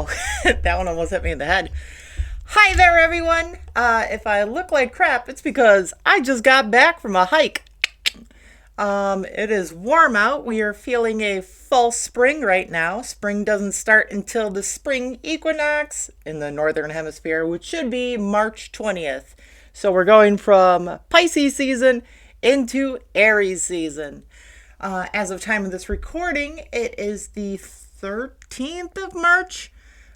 Whoa, that one almost hit me in the head. Hi there, everyone. If I look like crap, it's because I just got back from a hike. It is warm out. We are feeling a false spring right now. Spring doesn't start until the spring equinox in the northern hemisphere, which should be March 20th. So we're going from Pisces season into Aries season. As of time of this recording, it is the 13th of March.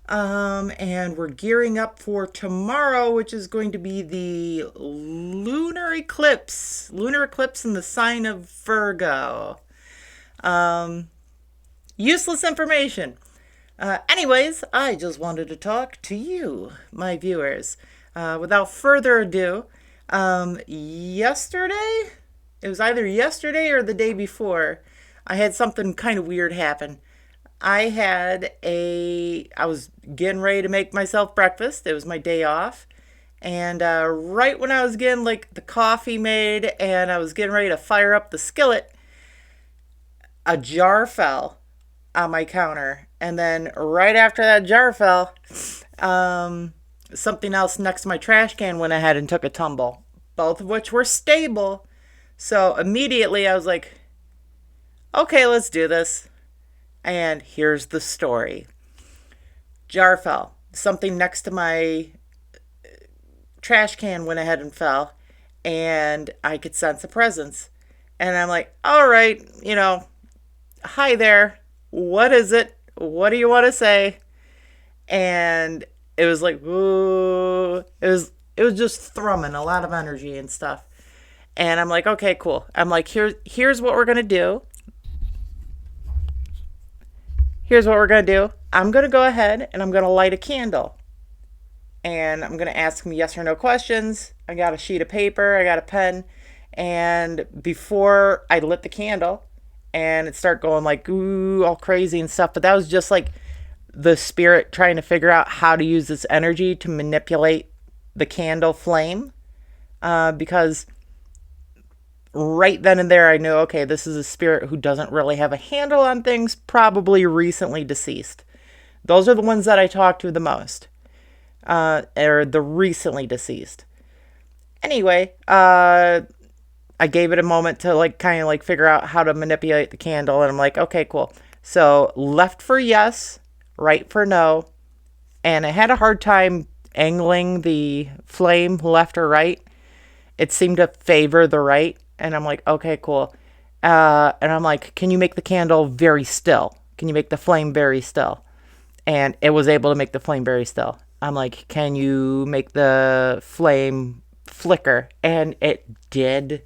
And we're gearing up for tomorrow, which is going to be the lunar eclipse. Lunar eclipse in the sign of Virgo. Useless information. Anyways, I just wanted to talk to you, my viewers. Without further ado, yesterday, it was either yesterday or the day before, I had something kind of weird happen. I was getting ready to make myself breakfast. It was my day off. And right when I was getting like the coffee made and I was getting ready to fire up the skillet, a jar fell on my counter. And then right after that jar fell, something else next to my trash can went ahead and took a tumble, both of which were stable. So immediately I was like, okay, let's do this. And here's the story. Jar fell. Something next to my trash can went ahead and fell. And I could sense a presence. And I'm like, all right, hi there. What is it? What do you want to say? And it was like, ooh. It was just thrumming a lot of energy and stuff. And I'm like, okay, cool. I'm like, here's what we're going to do. Here's what we're going to do. I'm going to go ahead and I'm going to light a candle. And I'm going to ask them yes or no questions. I got a sheet of paper. I got a pen. And before I lit the candle and it started going like, ooh, all crazy and stuff. But that was just like the spirit trying to figure out how to use this energy to manipulate the candle flame. Because right then and there, I knew, okay, this is a spirit who doesn't really have a handle on things, probably recently deceased. Those are the ones that I talk to the most, or the recently deceased. Anyway, I gave it a moment to kind of figure out how to manipulate the candle, and I'm like, okay, cool. So left for yes, right for no, and I had a hard time angling the flame left or right. It seemed to favor the right. And I'm like, okay, cool. And I'm like, can you make the candle very still? Can you make the flame very still? And it was able to make the flame very still. I'm like, can you make the flame flicker? And it did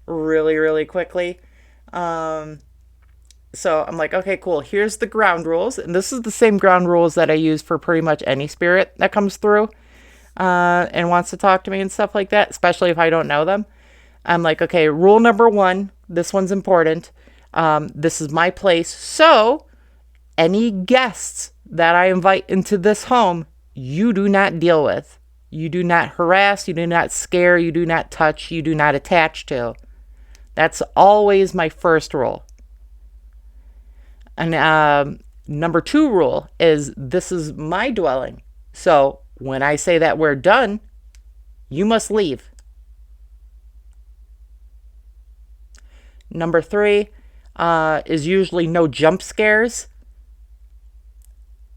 really, really quickly. So I'm like, okay, cool. Here's the ground rules. And this is the same ground rules that I use for pretty much any spirit that comes through and wants to talk to me and stuff like that, especially if I don't know them. I'm like, okay, rule number 1, this one's important. This is my place. So any guests that I invite into this home, you do not deal with. You do not harass. You do not scare. You do not touch. You do not attach to. That's always my first rule. And number 2 rule is this is my dwelling. So when I say that we're done, you must leave. Number 3 is usually no jump scares.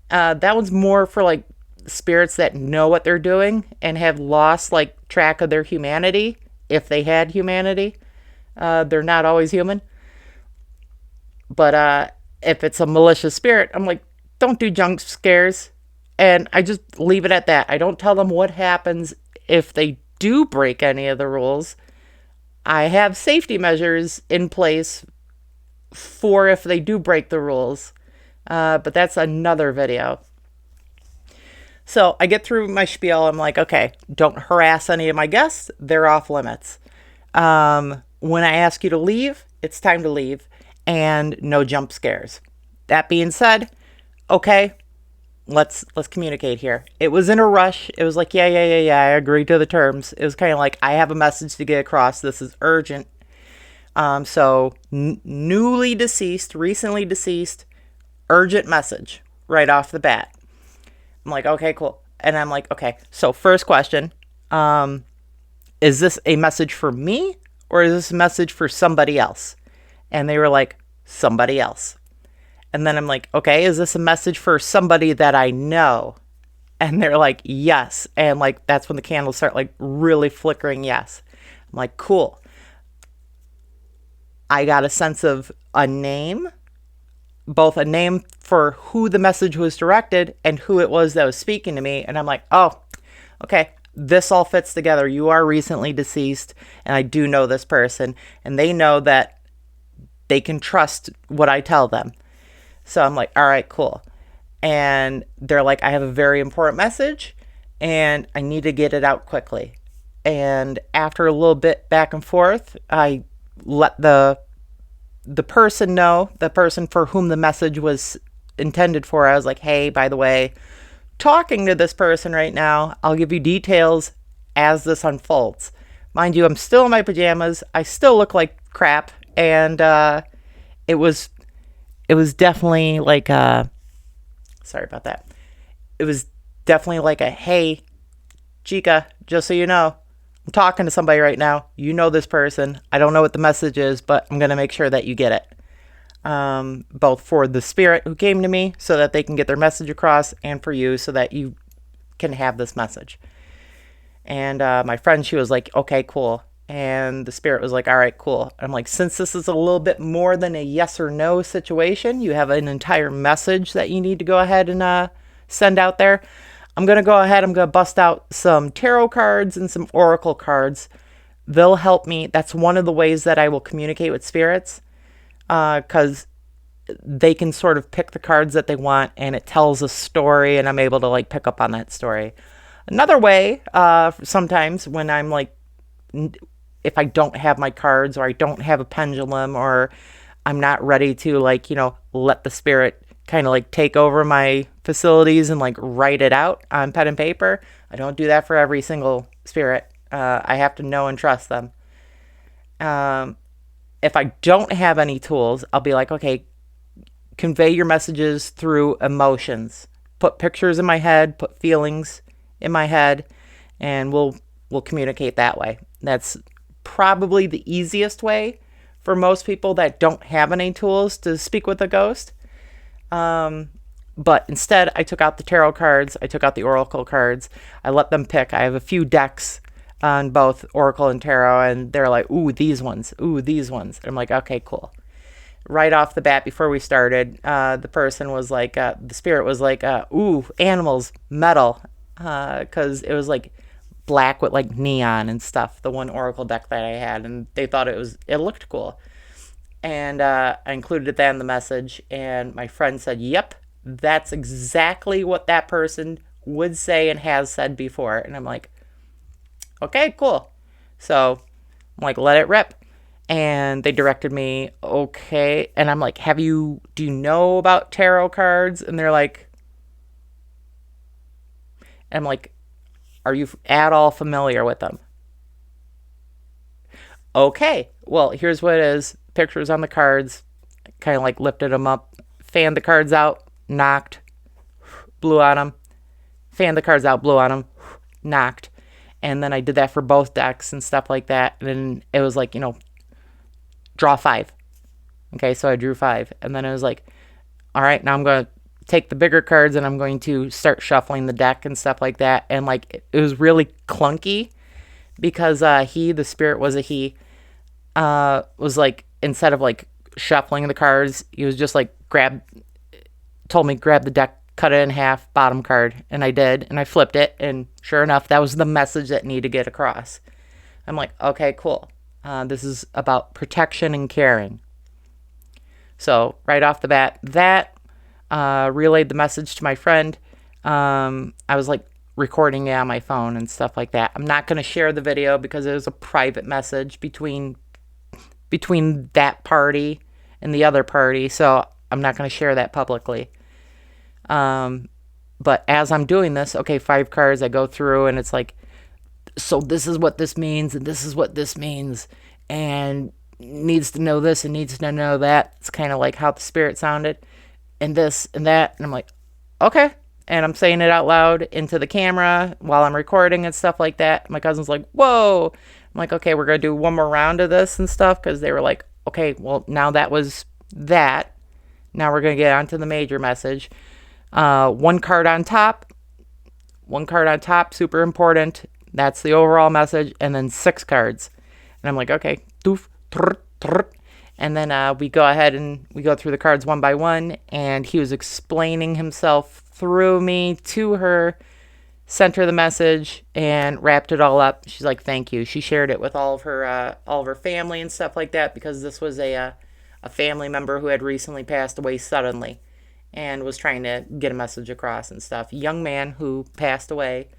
That one's more for spirits that know what they're doing and have lost track of their humanity. If they had humanity, they're not always human. But if it's a malicious spirit, I'm like, don't do jump scares. And I just leave it at that. I don't tell them what happens if they do break any of the rules. I have safety measures in place for if they do break the rules. But that's another video. So I get through my spiel. I'm like, okay, don't harass any of my guests. They're off limits. When I ask you to leave, it's time to leave. And no jump scares. That being said, okay, let's communicate here. It was in a rush. It was like, yeah, I agree to the terms. It was kind of like, I have a message to get across. This is urgent. So newly deceased, recently deceased, urgent message right off the bat. I'm like, okay, cool. And I'm like, okay, so first question, is this a message for me or is this a message for somebody else? And they were like, somebody else. And then I'm like, okay, is this a message for somebody that I know? And they're like, yes. And like, that's when the candles start like really flickering. Yes. I'm like, cool. I got a sense of a name, both a name for who the message was directed and who it was that was speaking to me. And I'm like, oh, okay, this all fits together. You are recently deceased, and I do know this person, and they know that they can trust what I tell them. So I'm like, all right, cool. And they're like, I have a very important message, and I need to get it out quickly. And after a little bit back and forth, I let the person know, the person for whom the message was intended for. I was like, hey, by the way, talking to this person right now. I'll give you details as this unfolds. Mind you, I'm still in my pajamas. I still look like crap, and it was it was definitely like sorry about that. It was definitely like a hey, Chica, just so you know, I'm talking to somebody right now. You know this person. I don't know what the message is, but I'm gonna make sure that you get it. Both for the spirit who came to me so that they can get their message across, and for you so that you can have this message. And my friend, she was like, okay, cool. And the spirit was like, all right, cool. I'm like, since this is a little bit more than a yes or no situation, you have an entire message that you need to go ahead and send out there. I'm going to go ahead, I'm going to bust out some tarot cards and some oracle cards. They'll help me. That's one of the ways that I will communicate with spirits, because they can sort of pick the cards that they want, and it tells a story, and I'm able to like pick up on that story. Another way, sometimes when I'm like, if I don't have my cards, or I don't have a pendulum, or I'm not ready to like, let the spirit kind of like take over my facilities and like write it out on pen and paper. I don't do that for every single spirit. I have to know and trust them. If I don't have any tools, I'll be like, okay, convey your messages through emotions. Put pictures in my head, put feelings in my head, and we'll communicate that way. That's probably the easiest way for most people that don't have any tools to speak with a ghost. But instead, I took out the tarot cards, I took out the oracle cards, I let them pick. I have a few decks on both oracle and tarot, and they're like, ooh, these ones, ooh, these ones. And I'm like, okay, cool. Right off the bat, before we started, the person was like, the spirit was like, ooh, animals, metal, because it was like black with like neon and stuff, the one oracle deck that I had, and they thought it looked cool. And I included that in the message, and my friend said, yep, that's exactly what that person would say and has said before. And I'm like, okay, cool. So I'm like, let it rip. And they directed me, okay. And I'm like, do you know about tarot cards? And they're like, I'm like, are you at all familiar with them? Okay, well, here's what it is. Pictures on the cards, kind of like lifted them up, fanned the cards out, knocked, blew on them, fanned the cards out, blew on them, knocked. And then I did that for both decks and stuff like that. And then it was like, draw 5. Okay, so I drew 5. And then it was like, all right, now I'm going to take the bigger cards and I'm going to start shuffling the deck and stuff like that. And like, it was really clunky because the spirit was a he, was like, instead of like shuffling the cards, he was just like, told me grab the deck, cut it in half, bottom card. And I did, and I flipped it. And sure enough, that was the message that needed to get across. I'm like, okay, cool. This is about protection and caring. So right off the bat, that relayed the message to my friend. I was like recording it on my phone and stuff like that. I'm not going to share the video because it was a private message between that party and the other party. So I'm not going to share that publicly. But as I'm doing this, okay, 5 cards, I go through and it's like, so this is what this means, and this is what this means, and needs to know this and needs to know that. It's kind of like how the spirit sounded, and this and that. And I'm like, okay. and I'm saying it out loud into the camera while I'm recording and stuff like that. My cousin's like, whoa. I'm like, okay, we're going to do one more round of this and stuff, because they were like, okay, well, now that was that. Now we're going to get on to the major message. One card on top. One card on top, super important. That's the overall message. And then 6 cards. And I'm like, okay. Doof, trrr, trrr. And then we go ahead and we go through the cards one by one. And he was explaining himself through me to her, sent her the message, and wrapped it all up. She's like, thank you. She shared it with all of her family and stuff like that, because this was a family member who had recently passed away suddenly and was trying to get a message across and stuff. Young man who passed away,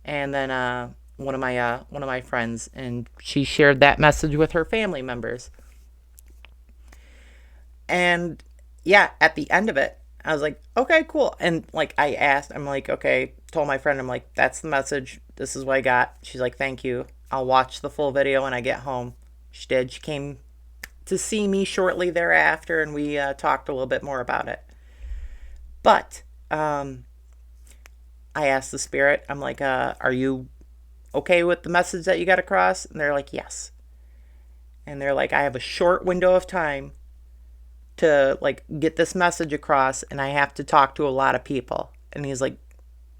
and then one of my friends, and she shared that message with her family members. And yeah, at the end of it, I was like, okay, cool. And like I asked, I'm like, okay, told my friend, I'm like, that's the message. This is what I got. She's like, thank you. I'll watch the full video when I get home. She did. She came to see me shortly thereafter, and we talked a little bit more about it. But I asked the spirit, I'm like, are you okay with the message that you got across? And they're like, yes. And they're like, I have a short window of time to like get this message across, and I have to talk to a lot of people. And he's like,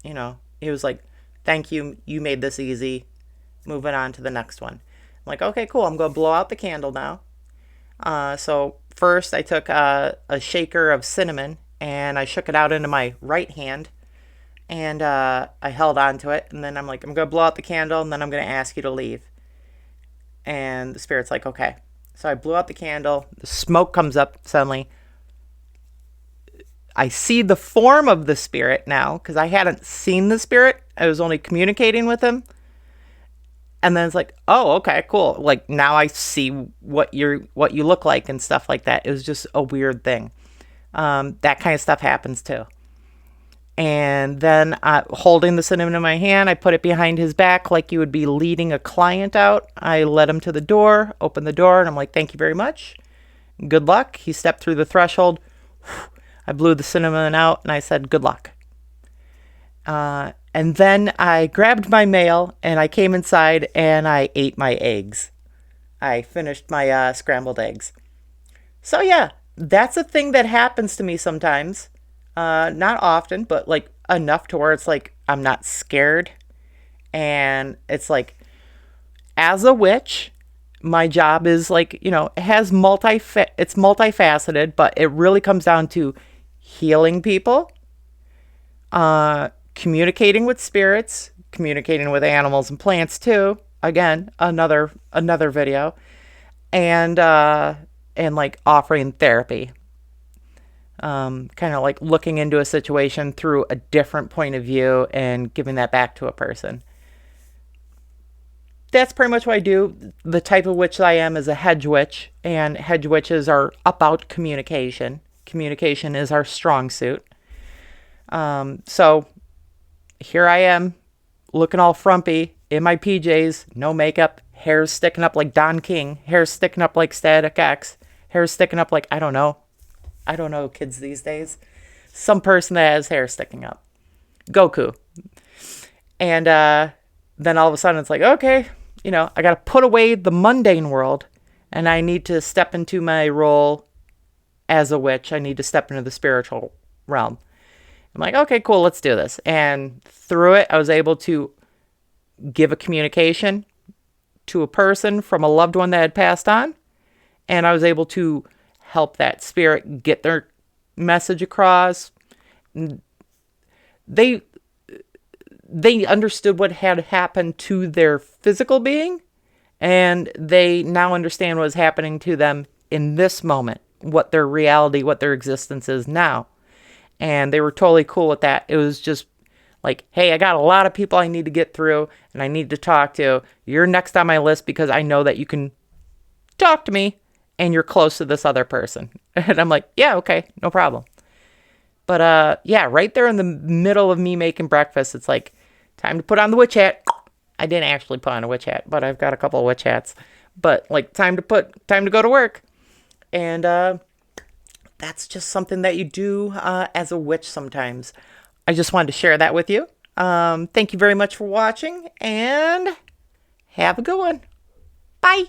he was like, thank you, you made this easy, moving on to the next one. I'm like, okay, cool, I'm gonna blow out the candle now. So first I took a shaker of cinnamon, and I shook it out into my right hand, and I held on to it, and then I'm like, I'm gonna blow out the candle, and then I'm gonna ask you to leave. And the spirit's like, okay. So I blew out the candle. The smoke comes up suddenly. I see the form of the spirit now, because I hadn't seen the spirit. I was only communicating with him. And then it's like, oh, okay, cool. Like now I see what you look like and stuff like that. It was just a weird thing. That kind of stuff happens too. And then holding the cinnamon in my hand, I put it behind his back like you would be leading a client out. I led him to the door, opened the door, and I'm like, thank you very much. Good luck. He stepped through the threshold. I blew the cinnamon out, and I said, good luck. And then I grabbed my mail, and I came inside, and I ate my eggs. I finished my scrambled eggs. So yeah, that's a thing that happens to me sometimes. Not often, but like enough to where it's like I'm not scared. And it's like, as a witch, my job is like, it has it's multifaceted, but it really comes down to healing people, communicating with spirits, communicating with animals and plants too. Again, another video, and like offering therapy. Kind of like looking into a situation through a different point of view and giving that back to a person. That's pretty much what I do. The type of witch I am is a hedge witch, and hedge witches are about communication. Communication is our strong suit. So here I am, looking all frumpy in my PJs, no makeup, hair's sticking up like Don King, hair's sticking up like Static X, hair's sticking up like, I don't know kids these days. Some person that has hair sticking up. Goku. And then all of a sudden it's like, okay, I got to put away the mundane world, and I need to step into my role as a witch. I need to step into the spiritual realm. I'm like, okay, cool, let's do this. And through it, I was able to give a communication to a person from a loved one that had passed on. And I was able to help that spirit get their message across. They understood what had happened to their physical being, and they now understand what is happening to them in this moment, what their reality, what their existence is now. And they were totally cool with that. It was just like, hey, I got a lot of people I need to get through and I need to talk to. You're next on my list because I know that you can talk to me and you're close to this other person. And I'm like, yeah, okay, no problem. But yeah, right there in the middle of me making breakfast, it's like, time to put on the witch hat. I didn't actually put on a witch hat, but I've got a couple of witch hats. But like, time to go to work. And that's just something that you do as a witch sometimes. I just wanted to share that with you. Thank you very much for watching, and have a good one. Bye.